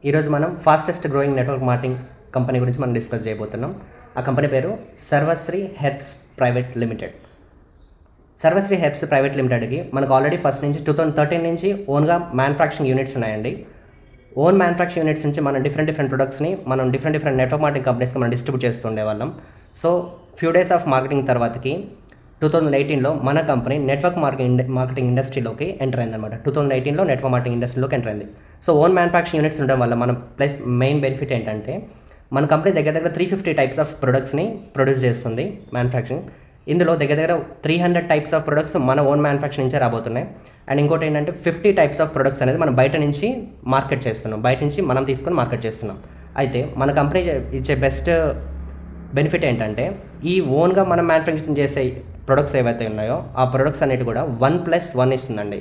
ఈరోజు మనం fastest growing network marketing company గురించి మనం డిస్కస్ చేయబోతున్నాం. ఆ కంపెనీ పేరు Sarvashri herbs private limited. Sarvashri herbs private లిమిటెడ్కి మనకు ఆల్రెడీ ఫస్ట్ నుంచి 2013 నుంచి ఓన్గా మ్యానుఫ్యాక్చరింగ్ యూనిట్స్ ఉన్నాయండి. ఓన్ మ్యానుఫ్యాక్చరింగ్ యూనిట్స్ నుంచి మనం డిఫరెంట్ ప్రొడక్ట్స్ని మనం డిఫరెంట్ నెట్వర్క్ మార్కెటింగ్ కంపెనీస్కి మనం డిస్ట్రిబ్యూట్ చేస్తుండే వాళ్ళం. So few days of marketing తర్వాతకి 2018లో మన కంపెనీ నెట్వర్క్ మార్కెటింగ్ ఇండస్ట్రీలోకి ఎంటర్ అయిందన్నమాట. 2018లో నెట్వర్క్ మార్కెటింగ్ ఇండస్ట్రీలోకి ఎంటర్ అయింది. సో ఓన్ మ్యానుఫ్యాక్చరింగ్ యూనిట్స్ ఉండడం వల్ల మనం ప్లస్ మెయిన్ బెనిఫిట్ ఏంటంటే మన కంపెనీ దగ్గర 350 టైప్స్ ఆఫ్ ప్రొడక్ట్స్ని ప్రొడ్యూస్ చేస్తుంది మ్యానుఫ్యాక్చరింగ్. ఇందులో దగ్గర 300 టైప్స్ ఆఫ్ ప్రొడక్ట్స్ మన ఓన్ మ్యానుఫ్యాక్చరింగ్ నుంచే రాబోతున్నాయి. అండ్ ఇంకోటి ఏంటంటే 50 టైప్స్ ఆఫ్ ప్రొడక్ట్స్ అనేది మనం బయట నుంచి మార్కెట్ చేస్తున్నాం, బయట నుంచి మనం తీసుకొని మార్కెట్ చేస్తున్నాం. అయితే మన కంపెనీ ఇచ్చే బెస్ట్ బెనిఫిట్ ఏంటంటే ఈ ఓన్గా మనం మ్యానుఫ్యాక్చరింగ్ చేసే ప్రొడక్ట్స్ ఏవైతే ఉన్నాయో ఆ ప్రొడక్ట్స్ అనేవి కూడా 1+1 ఇస్తుందండి.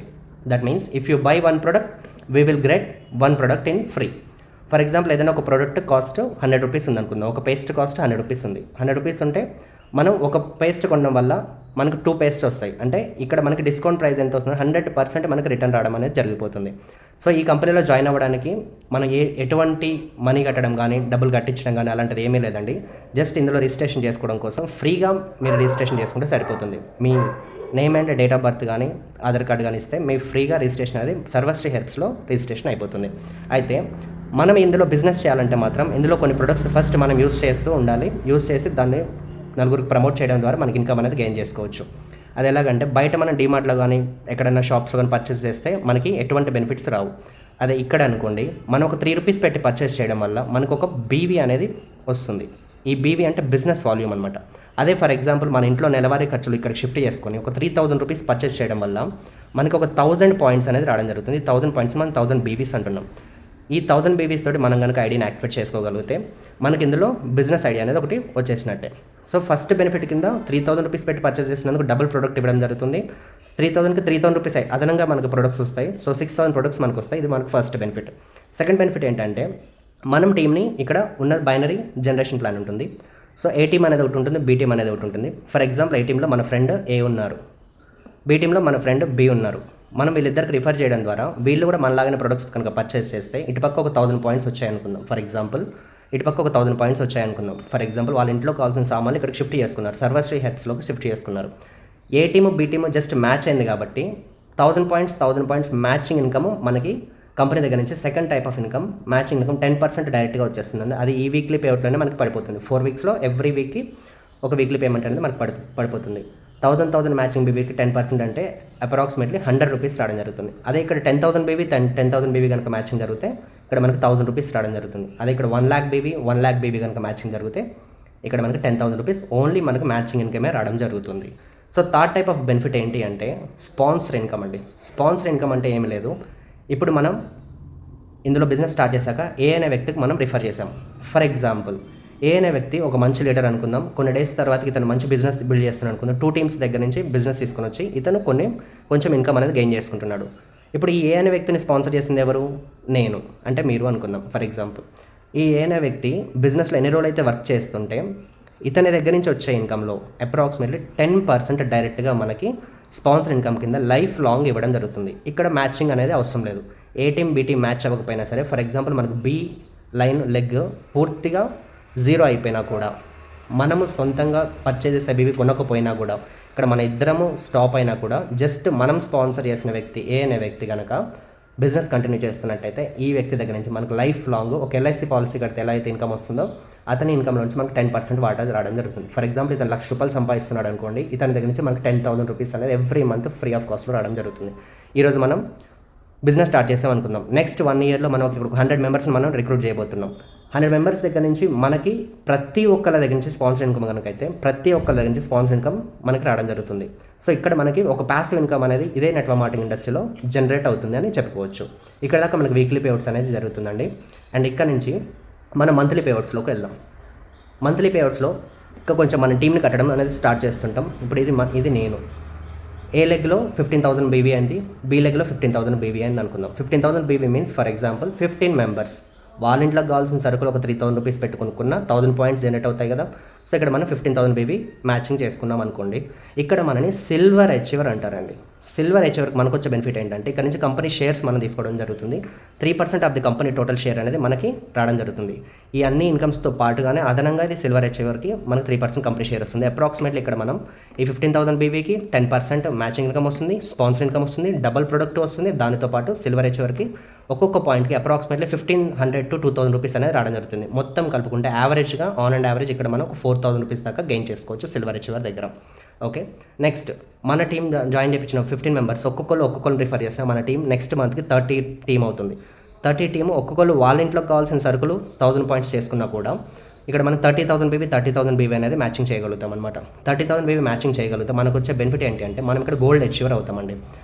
That means if you buy 1 product we will get 1 product in free. For example ఏదైనా ఒక ప్రోడక్ట్ కాస్ట్ 100 రూపీస్ ఉంది అనుకుందాం, ఒక పేస్ట్ కాస్ట్ 100 రూపీస్ ఉంది. 100 రూపీస్ ఉంటే మనం ఒక పేస్ట్ కొనడం వల్ల మనకు 2 పేస్ట్ వస్తాయి. అంటే ఇక్కడ మనకి డిస్కౌంట్ ప్రైస్ ఎంత వస్తుంది, 100% మనకి రిటర్న్ రావడం అనేది జరిగిపోతుంది. సో ఈ కంపెనీలో జాయిన్ అవ్వడానికి మనం ఎటువంటి మనీ కట్టడం కానీ డబ్బులు కట్టించడం కానీ అలాంటిది ఏమీ లేదండి. జస్ట్ ఇందులో రిజిస్ట్రేషన్ చేసుకోవడం కోసం ఫ్రీగా మీరు రిజిస్ట్రేషన్ చేసుకుంటే సరిపోతుంది. మీ name and date of birth కానీ ఆధార్ కార్డు కానీ ఇస్తే మీ ఫ్రీగా రిజిస్ట్రేషన్ అనేది సర్వశ్రీ హెర్బ్స్లో రిజిస్ట్రేషన్ అయిపోతుంది. అయితే మనం ఇందులో బిజినెస్ చేయాలంటే మాత్రం ఇందులో కొన్ని ప్రొడక్ట్స్ ఫస్ట్ మనం యూస్ చేస్తూ ఉండాలి. యూస్ చేసి దాన్ని నలుగురికి ప్రమోట్ చేయడం ద్వారా మనకి ఇన్కమ్ అనేది గెయిన్ చేసుకోవచ్చు. అది ఎలాగంటే బయట మనం డీమార్ట్లో కానీ ఎక్కడైనా షాప్స్లో కానీ పర్చేస్ చేస్తే మనకి ఎటువంటి బెనిఫిట్స్ రావు. అదే ఇక్కడ అనుకోండి, మనం ఒక 3 రూపీస్ పెట్టి పర్చేస్ చేయడం వల్ల మనకు ఒక బీవీ అనేది వస్తుంది. ఈ బీవీ అంటే బిజినెస్ వాల్యూమ్ అనమాట. అదే ఫర్ ఎగ్జాంపుల్ మన ఇంట్లో నెలవారీ ఖర్చులు ఇక్కడ షిఫ్ట్ చేసుకొని ఒక 3000 రూపీస్ పర్చేస్ చేయడం వల్ల మనకు ఒక 1000 పాయింట్స్ అనేది రావడం జరుగుతుంది. 1000 పాయింట్స్ మనం 1000 బీవీస్ అంటున్నాం. ఈ 1000 బీవీస్ తోటి మనం కనుక ఐడియాని యాక్టివేట్ చేసుకోగలిగితే మనకి ఇందులో బిజినెస్ ఐడియా అనేది ఒకటి వచ్చేసినట్టే. సో ఫస్ట్ బెనిఫిట్ కింద 3000 రూపీస్ పెట్టి పర్చేస్ చేసినందుకు డబుల్ ప్రొడక్ట్ ఇవ్వడం జరుగుతుంది. 3000కి 3000 రూపీస్ అదనంగా మనకు ప్రొడక్ట్స్ వస్తాయి. సో 6000 ప్రొడక్ట్స్ మనకు వస్తాయి. ఇది మనకు ఫస్ట్ బెనిఫిట్. సెకండ్ బెనిఫిట్ ఏంటంటే మనం టీమ్ని ఇక్కడ ఉన్న బైనరీ జనరేషన్ ప్లాన్ ఉంటుంది. సో ఏ టీమ్ అనేది ఒకటి ఉంటుంది, బీ టీమ్ అనేది ఒకటి ఉంటుంది. ఫర్ ఎగ్జాంపుల్ ఏ టీంలో మన ఫ్రెండ్ ఏ ఉన్నారు, బీ టీంలో మన ఫ్రెండ్ బి ఉన్నారు. మనం వీళ్ళిద్దరికి రిఫర్ చేయడం ద్వారా వీళ్ళు కూడా మనలాగానే ప్రొడక్ట్స్ కనుక పర్చేస్ చేస్తే ఇటుపక్క ఒక 1000 పాయింట్స్ వచ్చాయనుకుందాం. ఫర్ ఎగ్జాంపుల్ ఇటుపక్క ఒక 1000 పాయింట్స్ వచ్చాయనుకుందాం. ఫర్ ఎగ్జాంపుల్ వాళ్ళ ఇంట్లో కావాల్సిన సామాన్లు ఇక్కడికి షిఫ్ట్ చేసుకున్నారు, సర్వశ్రీ హెర్బ్స్లోకి షిఫ్ట్ చేసుకున్నారు. A team B team just match అయింది కాబట్టి 1000 పాయింట్స్ మ్యాచింగ్ ఇన్కమ్ మనకి కంపెనీ దగ్గర నుంచి second type of income matching income 10% డైరెక్ట్గా వచ్చేస్తుందండి. అది ఈ వీక్లీ పేఅవుట్లోనే మనకి పడిపోతుంది. 4 వీక్స్లో ఎవ్రీ వీక్కి ఒక వీక్లీ పేమెంట్ అనేది మనకి పడిపోతుంది. 1000 మ్యాచింగ్ బీబీకి 10% అంటే అప్రాక్సిమేట్లీ 100 రూపీస్ రావడం జరుగుతుంది. అదే ఇక్కడ 10,000 బీబీ 10,000 బీబీ కనుక మ్యాచింగ్ జరిగితే ఇక్కడ మనకి 1000 రూపీస్ రావడం జరుగుతుంది. అదే ఇక్కడ 1 lakh బీబీ కనుక మ్యాచింగ్ జరిగితే ఇక్కడ మనకి 10,000 రూపీస్ ఓన్లీ మనకి మ్యాచింగ్ ఇన్కమే రావడం జరుగుతుంది. So third type of benefit ఏంటి అంటే స్పాన్సర్ ఇన్కమ్ అండి. స్పాన్సర్ ఇన్కమ్ అంటే ఏమి లేదు, ఇప్పుడు మనం ఇందులో బిజినెస్ స్టార్ట్ చేశాక ఏ అనే వ్యక్తికి మనం రిఫర్ చేసాం. ఫర్ ఎగ్జాంపుల్ ఏ అనే వ్యక్తి ఒక మంచి లీడర్ అనుకుందాం. కొన్ని డేస్ తర్వాత ఇతను మంచి బిజినెస్ బిల్డ్ చేస్తున్నాడు అనుకుందాం. 2 టీమ్స్ దగ్గర నుంచి బిజినెస్ తీసుకొని వచ్చి ఇతను కొంచెం ఇన్కమ్ అనేది గెయిన్ చేసుకుంటున్నాడు. ఇప్పుడు ఈ ఏ అనే వ్యక్తిని స్పాన్సర్ చేసింది ఎవరు? నేను, అంటే మీరు అనుకుందాం. ఫర్ ఎగ్జాంపుల్ ఈ ఏ అనే వ్యక్తి బిజినెస్లో ఎన్ని రోజులు అయితే వర్క్ చేస్తుంటే ఇతని దగ్గర నుంచి వచ్చే ఇన్కంలో అప్రాక్సిమేట్లీ 10% డైరెక్ట్గా మనకి స్పాన్సర్ ఇన్కమ్ కింద లైఫ్ లాంగ్ ఇవ్వడం జరుగుతుంది. ఇక్కడ మ్యాచింగ్ అనేది అవసరం లేదు. ఏ టీమ్ బీ టీమ్ మ్యాచ్ అవ్వకపోయినా సరే, ఫర్ ఎగ్జాంపుల్ మనకు బి లైన్ లెగ్ పూర్తిగా 0 అయిపోయినా కూడా, మనము సొంతంగా పర్చేజ్ చేసే బీబీ కొనకపోయినా కూడా, ఇక్కడ మన ఇద్దరము స్టాప్ అయినా కూడా జస్ట్ మనం స్పాన్సర్ చేసిన వ్యక్తి ఏ అనే వ్యక్తి కనుక బిజినెస్ కంటిన్యూ చేస్తున్నట్టయితే ఈ వ్యక్తి దగ్గర నుంచి మనకు లైఫ్ లాంగ్ ఒక ఎల్ఐసి పాలసీ కడితే ఎలా అయితే ఇన్కమ్ వస్తుందో అతని ఇన్కమ్ నుంచి మనకు 10% వాటా రావడం జరుగుతుంది. ఫర్ ఎగ్జాంపుల్ ఇతను 1,00,000 రూపాయలు సంపాదిస్తున్నాడు అనుకోండి, ఇతని దగ్గర నుంచి మనకు 10,000 రూపీస్ అనేది ఎవ్రీ మంత్ ఫ్రీ ఆఫ్ కాస్ట్లో రావడం జరుగుతుంది. ఈరోజు మనం బిజినెస్ స్టార్ట్ చేసాం అనుకుందాం. నెక్స్ట్ 1 yearలో మనం ఇప్పుడు 100 మెంబర్స్ని మనం రిక్రూట్ చేయబోతున్నాం. 100 మెంబర్స్ దగ్గర నుంచి మనకి ప్రతి ఒక్కళ్ళ దగ్గర నుంచి స్పాన్సర్ ఇన్కమ్ కనుక అయితే ప్రతి ఒక్కళ్ళ దగ్గర నుంచి స్పాన్సర్ ఇన్కమ్ మనకి రావడం జరుగుతుంది. సో ఇక్కడ మనకి ఒక ప్యాసివ్ ఇన్కమ్ అనేది ఇదే నెట్వర్క్ మార్కెటింగ్ ఇండస్ట్రీలో జనరేట్ అవుతుంది అని చెప్పుకోవచ్చు. ఇక్కడ దాకా మనకి వీక్లీ పేఅవుట్స్ అనేది జరుగుతుందండి. అండ్ ఇక్కడ నుంచి మనం మంత్లీ పేఅవుట్స్లోకి వెళ్దాం. మంత్లీ పేఅవుట్స్లో ఇంకా కొంచెం మన టీంని కట్టడం అనేది స్టార్ట్ చేస్తుంటాం. ఇప్పుడు ఇది నేను ఏ లెగ్లో 15,000 బీవీ అయింది, బీ లెగ్లో 15,000 బీవీ అయింది అనుకుందాం. 15,000 BV means for example 15 members వాళ్ళ ఇంట్లోకి కావాల్సిన సరుకులు ఒక 3,000 రూపీస్ పెట్టుకున్న 1000 పాయింట్స్ జనరేట్ అవుతాయి కదా. సో ఇక్కడ మనం 15,000 బీవీ మ్యాచింగ్ చేసుకున్నాం అనుకోండి. ఇక్కడ మనని సిల్వర్ అచీవర్ అంటారండి. సిల్వర్ హెచ్ వరకు మనకు వచ్చే బెనిఫిట్ ఏంటంటే ఇక్కడ నుంచి కంపెనీ షేర్స్ మనం తీసుకోవడం జరుగుతుంది. 3% of the company total share అనేది మనకి రావడం జరుగుతుంది. ఈ అన్ని ఇన్కమ్స్తో పాటుగానే అదనంగా ఇది సిల్వర్ హెచ్ వరకు మనకు 3% కంపెనీ షేర్ వస్తుంది. అప్రాక్సిమేట్లీ ఇక్కడ మనం ఈ 15,000 బీవీకి 10% మ్యాచింగ్ ఇన్కమ్ వస్తుంది, స్పాన్సర్ ఇన్కమ్ వస్తుంది, డబుల్ ప్రొడక్ట్ వస్తుంది. దానితో పాటు సిల్వర్ హెచ్ వరకు ఒక్కొక్క పాయింట్కి అప్రాక్సిమేట్లీ 1,500 to 2,000 రూపీస్ అనేది రావడం జరుగుతుంది. మొత్తం కలుపుకుంటే యావరేజ్గా ఆన్ అండ్ యావరేజ్ ఇక్కడ మనం 4,000 రూపీస్ దాకా గెయిన్ చేసుకోవచ్చు సిల్వర్ హెచ్ దగ్గర. ఓకే, నెక్స్ట్ మన టీం జాయిన్ చేయించిన 15 మెంబర్స్ ఒక్కొక్కరు రిఫర్ చేస్తే మన టీం నెక్స్ట్ మంత్కి 30 టీం అవుతుంది. 30 టీం ఒక్కొక్కరు వాళ్ళ ఇంట్లో కావాల్సిన సరుకులు 1000 పాయింట్స్ చేసుకున్నా కూడా ఇక్కడ మనం 30,000 బీవీ 30,000 బీవీ అనేది మ్యాచింగ్ చేయగలుగుతాం అనమాట. 30,000 బీవీ మ్యాచింగ్ చేయగలుగుతాం. మనకు వచ్చే బెనిఫిట్ ఏంటి అంటే మనం ఇక్కడ గోల్డ్ అచీవర్ అవుతామండి.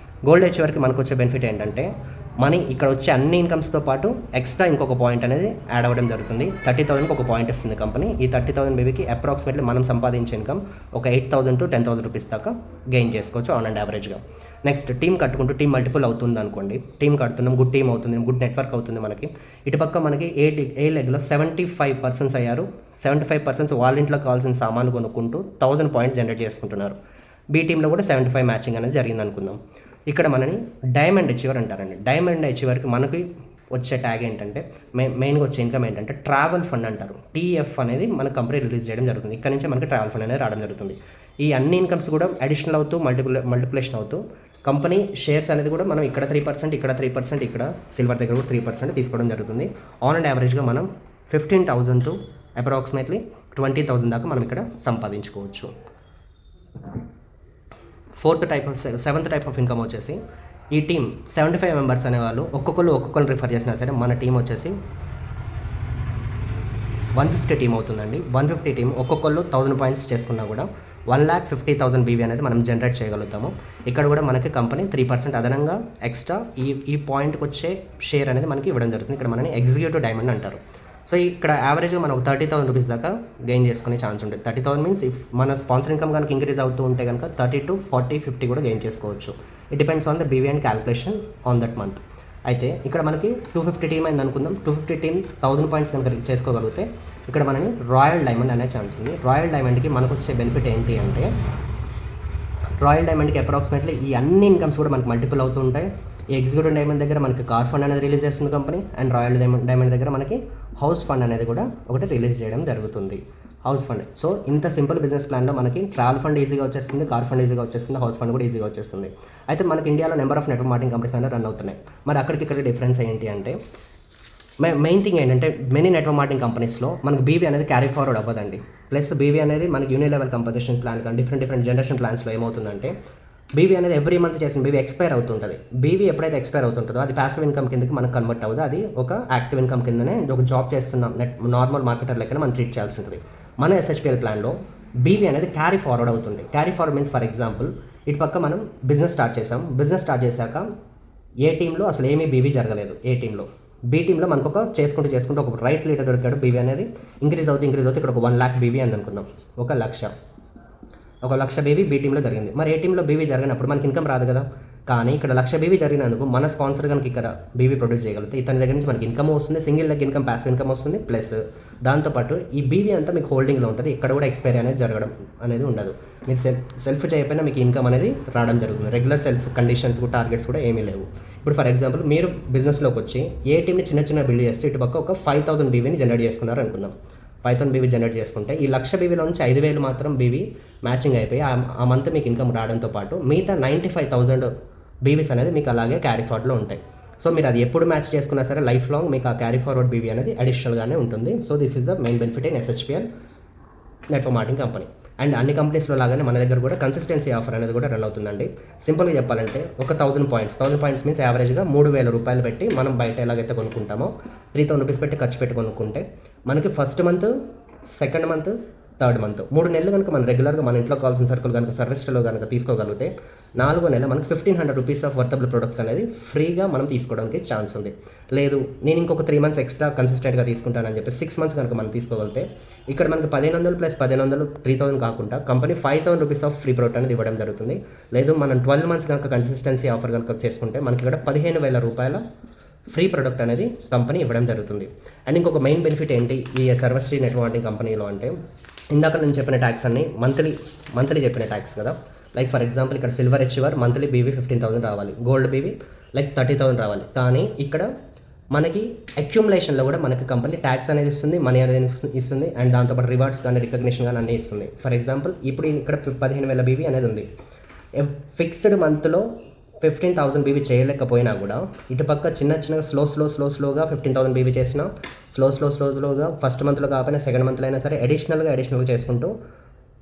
గోల్డ్ అచీవర్కి మనకు వచ్చే బెనిఫిట్ ఏంటంటే మనీ ఇక్కడ వచ్చే అన్ని ఇన్కమ్స్తో పాటు ఎక్స్ట్రా ఇంకొక పాయింట్ అనేది యాడ్ అవ్వడం జరుగుతుంది. 30,000కి ఒక పాయింట్ ఇస్తుంది కంపెనీ. ఈ 30,000 బీవీకి అప్రాక్సిమేట్లీ మనం సంపాదించే ఇన్కమ్ ఒక 8,000 to 10,000 రూపీస్ దాకా గెయిన్ చేసుకోవచ్చు ఆన్ అండ్ యావరేజ్గా. నెక్స్ట్ టీం కట్టుకుంటూ టీం మల్టిపుల్ అవుతుంది అనుకోండి. టీం కడుతున్నాం, గుడ్ టీం అవుతుంది, గుడ్ నెట్వర్క్ అవుతుంది మనకి. ఇటుపక్క మనకి ఏ లెగ్లో 75% అయ్యారు. 75% వాళ్ళ ఇంట్లో కావాల్సిన సామాన్లు కొనుక్కుంటూ 1000 పాయింట్స్ జనరేట్ చేసుకుంటున్నారు. బీ టీంలో కూడా 75 మ్యాచింగ్ అనేది జరిగింది అనుకుందాం. ఇక్కడ మనని డైమండ్ అచీవర్ అంటారండి. డైమండ్ అచీవర్కి మనకి వచ్చే ట్యాగ్ ఏంటంటే మెయిన్గా వచ్చే ఇన్కమ్ ఏంటంటే ట్రావెల్ ఫండ్ అంటారు. టీఎఫ్ అనేది మన కంపెనీ రిలీజ్ చేయడం జరుగుతుంది. ఇక్కడ నుంచి మనకి ట్రావెల్ ఫండ్ అనేది రావడం జరుగుతుంది. ఈ అన్ని ఇన్కమ్స్ కూడా అడిషనల్ అవుతూ మల్టిప్లికేషన్ అవుతూ కంపెనీ షేర్స్ అనేది కూడా మనం ఇక్కడ 3%, ఇక్కడ 3%, ఇక్కడ సిల్వర్ దగ్గర కూడా 3% తీసుకోవడం జరుగుతుంది. ఆన్ అండ్ యావరేజ్గా మనం 15,000 to అప్రాక్సిమేట్లీ 20,000 దాకా మనం ఇక్కడ సంపాదించుకోవచ్చు. సెవెంత్ టైప్ ఆఫ్ ఇన్కమ్ వచ్చేసి ఈ టీం 75 మెంబర్స్ అనేవాళ్ళు ఒక్కొక్కరు రిఫర్ చేసినా సరే మన టీం వచ్చేసి 150 టీం అవుతుందండి. 150 టీం ఒక్కొక్కరు 1000 పాయింట్స్ చేసుకున్నా కూడా 1,50,000 బీవీ అనేది మనం జనరేట్ చేయగలుగుతాము. ఇక్కడ కూడా మనకి కంపెనీ 3% అదనంగా ఎక్స్ట్రా ఈ పాయింట్కి వచ్చే షేర్ అనేది మనకి ఇవ్వడం జరుగుతుంది. ఇక్కడ మనని ఎగ్జిక్యూటివ్ డైమండ్ అంటారు. సో ఇక్కడ యావరేజ్గా మనం 30,000 రూపీస్ దాకా గెయిన్ చేసుకునే ఛాన్స్ ఉంటుంది. 30,000 మీన్స్ ఇఫ్ మన స్పాన్సర్ ఇన్కమ్ కనుక ఇంక్రీజ్ అవుతూ ఉంటే కనుక 30 to 40, 50 కూడా గెయిన్ చేసుకోవచ్చు. It depends on the BV and calculation on that month. అయితే ఇక్కడ మనకి 250 టీం అయింది అనుకుందాం. 250 టీం 1000 పాయింట్స్ కనుక చేసుకోగలిగితే ఇక్కడ మనని రాయల్ డైమండ్ అనే ఛాన్స్ ఉంది. రాయల్ డైమండ్కి మనకు వచ్చే బెనిఫిట్ ఏంటి అంటే రాయల్ డైమండ్కి అప్రాక్సిమేట్లీ ఈ అన్ని ఇన్కమ్స్ కూడా మనకు మల్టిపుల్ అవుతూ ఉంటాయి. ఈ ఎగ్జిక్యూటివ్ డైమండ్ దగ్గర మనకి కార్ ఫండ్ అనేది రిలీజ్ చేస్తుంది కంపెనీ. అండ్ రాయల్ డైమండ్ దగ్గర మనకి హౌస్ ఫండ్ అనేది కూడా ఒకటి రిలీజ్ చేయడం జరుగుతుంది. House fund. సో ఇంత సింపుల్ బిజినెస్ ప్లాన్లో మనకి ట్రావెల్ ఫండ్ ఈజీగా వచ్చేస్తుంది, కార్ ఫండ్ ఈజీగా వచ్చేస్తుంది, హౌస్ ఫండ్ కూడా ఈజీగా వచ్చేస్తుంది. అయితే మనకి ఇండియాలో number of network marketing companies అనేవి రన్ అవుతున్నాయి. మరి అక్కడికి ఇక్కడ డిఫరెన్స్ ఏంటి అంటే మెయిన్ థింగ్ ఏంటంటే మెనీ నెట్వర్క్ మార్కెటింగ్ కంపెనీస్లో మనకి బీవీ అనేది క్యారీ ఫార్వర్డ్ అవ్వదండి. ప్లస్ బీవీ అనేది మనకి యూనిట్ లెవెల్ కంపోజిషన్ ప్లాన్ కానీ డిఫరెంట్ జనరేషన్ ప్లాన్స్లో ఏమవుతుందంటే బీవీ అనేది ఎవ్రీ మంత్ చేసిన బీవీ ఎక్స్పైర్ అవుతుంటుంది. బీవీ ఎప్పుడైతే ఎక్స్పైర్ అవుతుంటుందో అది ప్యాసివ్ ఇన్కమ్ కిందకి మనకు కన్వర్ట్ అవ్వదు. అది ఒక యాక్టివ్ ఇన్కమ్ కిందనే ఒక జాబ్ చేస్తున్న నార్మల్ మార్కెటర్ లెక్కన మనం ట్రీట్ చేయాల్సి ఉంటుంది. మన ఎస్హెచ్పిఎల్ ప్లాన్లో బీవీ అనేది క్యారీ ఫార్వర్డ్ అవుతుంది. Carry forward means for example ఇటు పక్క మనం బిజినెస్ స్టార్ట్ చేసాం. బిజినెస్ స్టార్ట్ చేశాక ఏ టీంలో అసలు ఏమీ బీవీ జరగలేదు. ఏ టీంలో బీ టీంలో మనకు ఒక చేసుకుంటూ ఒక రైట్ లీడర్ దొరికాడు. బీవీ అనేది ఇంక్రీజ్ అవుతుంది ఇక్కడ ఒక 1 lakh బీవీ అని అనుకుందాం. 1 లక్ష బీవీ బీ టీంలో జరిగింది. మరి ఏ టీంలో బీవీ జరిగినప్పుడు మనకి ఇన్కమ్ రాదు కదా. కానీ ఇక్కడ 1 లక్ష బీవీ జరిగినందుకు మన స్పాన్సర్ కనుక ఇక్కడ బీవీ ప్రొడ్యూస్ చేయగలిగితే ఇతని దగ్గర నుంచి మనకి ఇన్కమ్ వస్తుంది, single leg income, passive income వస్తుంది. ప్లస్ దాంతోపాటు ఈ బీవీ అంతా మీకు హోల్డింగ్లో ఉంటుంది. ఇక్కడ కూడా ఎక్స్పైరీ అనేది జరగడం అనేది ఉండదు. మీరు సెల్ఫ్ చేయకపోయినా మీకు ఇన్కమ్ అనేది రావడం జరుగుతుంది. రెగ్యులర్ సెల్ఫ్ కండిషన్స్ కూడా టార్గెట్స్ కూడా ఏమీ లేవు. ఇప్పుడు ఫర్ ఎగ్జాంపుల్ మీరు బిజినెస్లోకి వచ్చి ఏ టీంని చిన్న బిల్డ్ చేస్తే ఇటు పక్క ఒక 5,000 బీవీని జనరేట్ చేసుకున్నారు అనుకుందాం. 5,000 బీవీ జనరేట్ చేసుకుంటే ఈ 1,00,000 బీవీలో నుంచి 5,000 మాత్రం బీవీ మ్యాచింగ్ అయిపోయి ఆ మంత్ మీకు ఇన్కమ్ రావడంతో పాటు మిగతా 95,000 బీవీస్ అనేది మీకు అలాగే క్యారీ ఫార్వర్డ్లో ఉంటాయి. సో మీరు అది ఎప్పుడు మ్యాచ్ చేసుకున్నా సరే లైఫ్ లాంగ్ మీకు ఆ క్యారీ ఫార్వర్డ్ బీవీ అనేది అడిషనల్గానే ఉంటుంది. So this is the main benefit in SHPL network marketing company. And అన్ని కంపెనీస్లో లాగానే మన దగ్గర కూడా కన్సిస్టెన్సీ ఆఫర్ అనేది కూడా రన్ అవుతుందండి. సింపుల్గా చెప్పాలంటే ఒక 1,000 పాయింట్స్ మీన్స్ యావరేజ్గా 3,000 రూపాయలు పెట్టి మనం బయట ఎలాగైతే కొనుక్కుంటామో 3,000 రూపీస్ పెట్టి ఖర్చు పెట్టి కొనుక్కుంటే మనకి first month, second month, third month 3 నెలలు కనుక మనం రెగ్యులర్గా మన ఇంట్లో కావాల్సిన సరుకులు కనుక సర్వీస్లో కనుక తీసుకోగలిగితే 4వ నెల మనకు 1,500 రూపీస్ ఆఫ్ వర్తబుల్ ప్రొడక్ట్స్ అనేది ఫ్రీగా మనం తీసుకోవడానికి ఛాన్స్ ఉంది. లేదు నేను ఇంకొక 3 మంత్స్ ఎక్స్ట్రా కన్సిస్టెంట్గా తీసుకుంటానని చెప్పి 6 మంత్స్ కనుక మనం తీసుకోగలిగితే ఇక్కడ మనకి 1,500 + 1,500 3,000 కాకుండా company 5,000 rupees of free product అనేది ఇవ్వడం జరుగుతుంది. లేదు మనం 12 మంత్స్ కనుక కన్సిస్టెన్సీ ఆఫర్ కనుక చేసుకుంటే మనకి ఇక్కడ 15,000 రూపాయల ఫ్రీ ప్రొడక్ట్ అనేది కంపెనీ ఇవ్వడం జరుగుతుంది. అండ్ ఇంకొక మెయిన్ బెనిఫిట్ ఏంటి ఈ సర్వశ్రీ నెట్వర్క్ మార్కెటింగ్ కంపెనీలో అంటే ఇందాక నేను చెప్పిన ట్యాక్స్ అన్ని మంత్లీ చెప్పిన ట్యాక్స్ కదా. లైక్ ఫర్ ఎగ్జాంపుల్ ఇక్కడ సిల్వర్ అచీవర్ మంత్లీ బీవీ 15,000 రావాలి, గోల్డ్ బీవీ లైక్ 30,000 రావాలి. కానీ ఇక్కడ మనకి అక్యుములేషన్లో కూడా మనకి కంపెనీ ట్యాక్స్ అనేది ఇస్తుంది, మనీ అనేది ఇస్తుంది, అండ్ దాంతోపాటు రివార్డ్స్ కానీ రికగ్నిషన్ కానీ అన్నీ ఇస్తుంది. ఫర్ ఎగ్జాంపుల్ ఇప్పుడు ఇక్కడ 15,000 బీవీ అనేది ఉంది. ఫిక్స్డ్ మంత్లో 15,000 బీవీ చేయలేకపోయినా కూడా ఇటుపక్క చిన్నగా స్లోగా 15,000 బీవీ చేసినా స్లోగా ఫస్ట్ మంత్లో కాకపోయినా సెకండ్ మంత్లో అయినా సరే అడిషనల్గా చేసుకుంటూ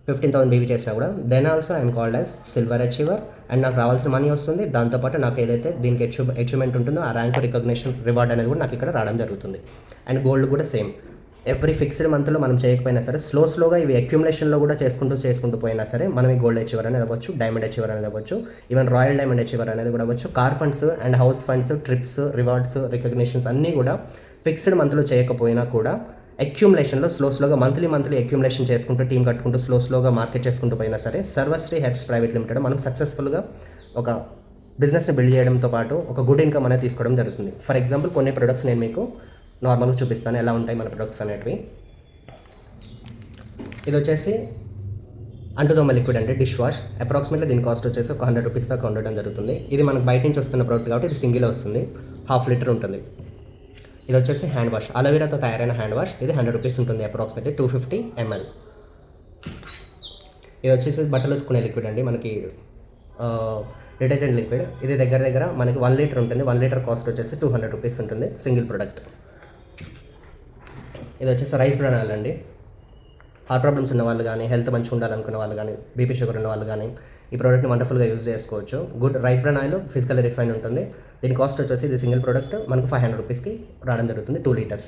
15,000 బీవీ చేసినా కూడా then also I'm called as silver achiever. And నాకు రావాల్సిన మనీ వస్తుంది, దాంతోపాటు నాకు ఏదైతే దీనికి అచీవ్మెంట్ ఉంటుందో ఆ ర్యాంక్ రికగ్నిషన్ రివార్డ్ అనేది కూడా నాకు ఇక్కడ రావడం జరుగుతుంది. అండ్ గోల్డ్ కూడా సేమ్, ఎవ్రీ ఫిక్స్డ్ మంత్లో మనం చేయకపోయినా సరే స్లోగా ఇవి అక్యుములేషన్లో కూడా చేసుకుంటూ పోయినా సరే మనం ఈ గోల్డ్ అచీవర్ అనేది అవ్వచ్చు, డైమండ్ అచీవర్ అనేది అవ్వచ్చు, ఈవెన్ రాయల్ డైమండ్ అచీవర్ అనేది కూడా అవ్వచ్చు. Car funds and house funds, trips, rewards, recognitions అన్నీ కూడా ఫిక్స్డ్ మంత్లో చేయకపోయినా కూడా అక్యుములేషన్లో స్లోగా మంత్లీ అక్యుములేషన్ చేసుకుంటూ టీం కట్టుకుంటూ స్లోగా మార్కెట్ చేసుకుంటూ పోయినా సరే సర్వశ్రీ హెర్బ్స్ ప్రైవేట్ లిమిటెడ్ మనం సక్సెస్ఫుల్గా ఒక బిజినెస్ని బిల్డ్ చేయడంతో పాటు ఒక గుడ్ ఇన్కమ్ అనేది తీసుకోవడం జరుగుతుంది. ఫర్ ఎగ్జాంపుల్ కొన్ని ప్రొడక్ట్స్ నేను మీకు నార్మల్గా చూపిస్తాను ఎలా ఉంటాయి మన ప్రొడక్ట్స్ అనేటివి. ఇది వచ్చేసి అంటుదోమ లిక్విడ్ అంటే డిష్ వాష్. అప్రాక్సిమేట్లీ దీని కాస్ట్ వచ్చేసి ఒక 100 రూపీస్ దాకా ఉండడం జరుగుతుంది. ఇది మనకు బయట నుంచి వస్తున్న ప్రోడక్ట్ కాబట్టి ఇది సింగిల్ వస్తుంది, 1/2 లీటర్ ఉంటుంది. ఇది వచ్చేసి హ్యాండ్ వాష్, అలోవెరాతో తయారైన హ్యాండ్ వాష్. ఇది 100 రూపీస్ ఉంటుంది, అప్రాక్సిమేట్లీ 250 ml. ఇది వచ్చేసి బట్టలు ఉతుకునే లిక్విడ్ అండి, మనకి డిటర్జెంట్ లిక్విడ్. ఇది దగ్గర మనకి 1 లీటర్ ఉంటుంది. 1 లీటర్ కాస్ట్ వచ్చేసి 200 రూపీస్ ఉంటుంది, సింగిల్ ప్రొడక్ట్. ఇది వచ్చేసి రైస్ బ్రాన్ ఆయిల్ అండి. హార్ట్ ప్రాబ్లమ్స్ ఉన్న వాళ్ళు కానీ, హెల్త్ మంచిగా ఉండాలనుకున్న వాళ్ళు కానీ, బీపీ షుగర్ ఉన్న వాళ్ళు కానీ ఈ ప్రోడక్ట్ని వండర్ఫుల్గా యూజ్ చేసుకోవచ్చు. Good rice bran oil physically refined ఉంటుంది. దీని కాస్ట్ వచ్చేసి ఇది సింగిల్ ప్రోడక్ట్ మనకు 500 రూపీస్కి రావడం జరుగుతుంది, 2 లీటర్స్.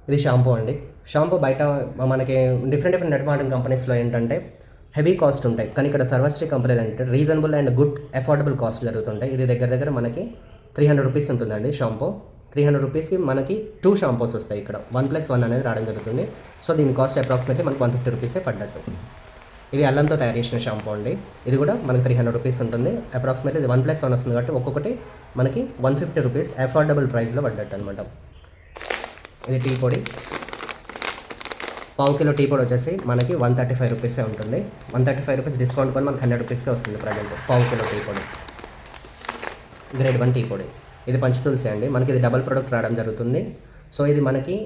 ఇది షాంపూ అండి. షాంపూ బయట మనకి డిఫరెంట్ నెట్ మార్కెటింగ్ కంపెనీస్లో ఏంటంటే హెవీ కాస్ట్ ఉంటాయి, కానీ ఇక్కడ సర్వశ్రీ కంపెనీలు అంటే reasonable and good affordable cost జరుగుతుంటాయి. ఇది దగ్గర మనకి 300 రూపీస్ ఉంటుందండి షాంపూ. 300 రూపీస్కి మనకి 2 షాంపూస్ వస్తాయి. ఇక్కడ 1+1 అనేది రావడం జరుగుతుంది. సో దీని కాస్ట్ అప్రాక్సిమేట్లీ మనకి 150 రూపీసే పడ్డట్టు. ఇది అల్లంతో తయారు చేసిన షాంపూ అండి. ఇది కూడా మనకి 300 రూపీస్ ఉంటుంది. అప్రాక్సిమేట్లీ ఇది 1+1 వస్తుంది కాబట్టి ఒక్కొక్కటి మనకి 150 రూపీస్ అఫోర్డబుల్ ప్రైస్లో పడ్డట్టు అనమాట. ఇది టీ పొడి, 1/2 కిలో టీ పొడి వచ్చేసి మనకి 135 రూపీసే ఉంటుంది. 135 రూపీస్ డిస్కౌంట్ కొని మనకి 100 రూపీస్కే వస్తుంది ప్రజెంట్ 1/2 కిలో టీ పొడి. గ్రేడ్ 1 టీ పొడి, ఇది పంచతులసి అండి. మనకి ఇది డబల్ ప్రోడక్ట్ రావడం జరుగుతుంది. సో ఇది మనకి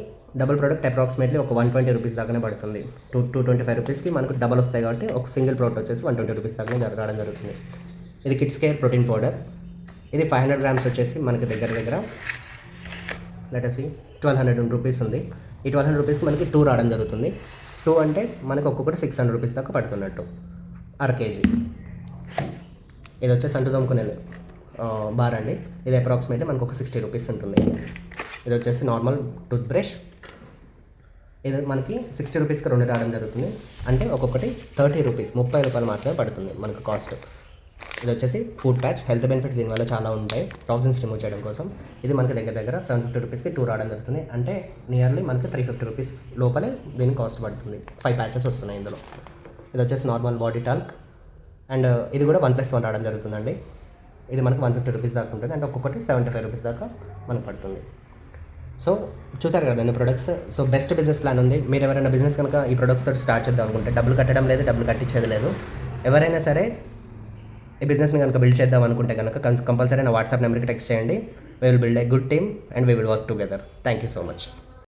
డబుల్ ప్రోడక్ట్ అప్రాక్సిమేట్లీ ఒక 120 రూపీస్ దాకానే పడుతుంది. 225 రూపీస్కి మనకు డబల్ వస్తాయి కాబట్టి ఒక సింగిల్ ప్రోడక్ట్ వచ్చేసి 120 రూపీస్ దాకానే రావడం జరుగుతుంది. ఇది కిడ్స్ కేర్ ప్రోటీన్ పౌడర్. ఇది 500 గ్రామ్స్ వచ్చేసి మనకి దగ్గర లెటసి 1200 రూపీస్ ఉంది. ఈ 1200 రూపీస్కి మనకి 2 రావడం జరుగుతుంది. 2 అంటే మనకు ఒక్కొక్కటి 600 రూపీస్ దాకా పడుతున్నట్టు, అర కేజీ. ఇది వచ్చేసి అంటుదోముకునే బార్ అండి. ఇది అప్రాక్సిమేట్లీ మనకు ఒక 60 రూపీస్ ఉంటుంది. ఇది వచ్చేసి నార్మల్ టూత్ బ్రష్. ఇది మనకి 60 రూపీస్కి 2 రావడం జరుగుతుంది. అంటే ఒక్కొక్కటి 30 రూపీస్, 30 రూపాయలు మాత్రమే పడుతుంది మనకు కాస్ట్. ఇది వచ్చేసి ఫుడ్ ప్యాచ్, హెల్త్ బెనిఫిట్స్ దీనివల్ల చాలా ఉంటాయి టాక్సిన్స్ రిమూవ్ చేయడం కోసం. ఇది మనకి దగ్గర 750 రూపీస్కి 2 రావడం జరుగుతుంది. అంటే నియర్లీ మనకి 350 రూపీస్ లోపలే దీని కాస్ట్ పడుతుంది. 5 ప్యాచెస్ వస్తున్నాయి ఇందులో. ఇది వచ్చేసి నార్మల్ బాడీ టాల్క్. అండ్ ఇది కూడా 1+1 రావడం జరుగుతుందండి. ఇది మనకు 150 రూపీస్ దాకా ఉంటుంది. అంటే ఒక్కొక్కటి 75 రూపీస్ దాకా మనకు పడుతుంది. సో చూసారు కదా అన్ని products. So best business plan ఉంది. మీరు ఎవరైనా బిజినెస్ కనుక ఈ ప్రొడక్ట్స్ తోటి స్టార్ట్ చేద్దాం అనుకుంటే డబ్బులు కట్టడం లేదు, డబ్బులు కట్టించేది లేదు. ఎవరైనా సరే ఈ బిజినెస్ని కనుక బిల్డ్ చేద్దాం అనుకుంటే కనుక కంపల్సరీ నా వాట్సాప్ నెంబర్కి టెక్స్ట్ చేయండి. We will build a good team and we will work together. Thank you so much.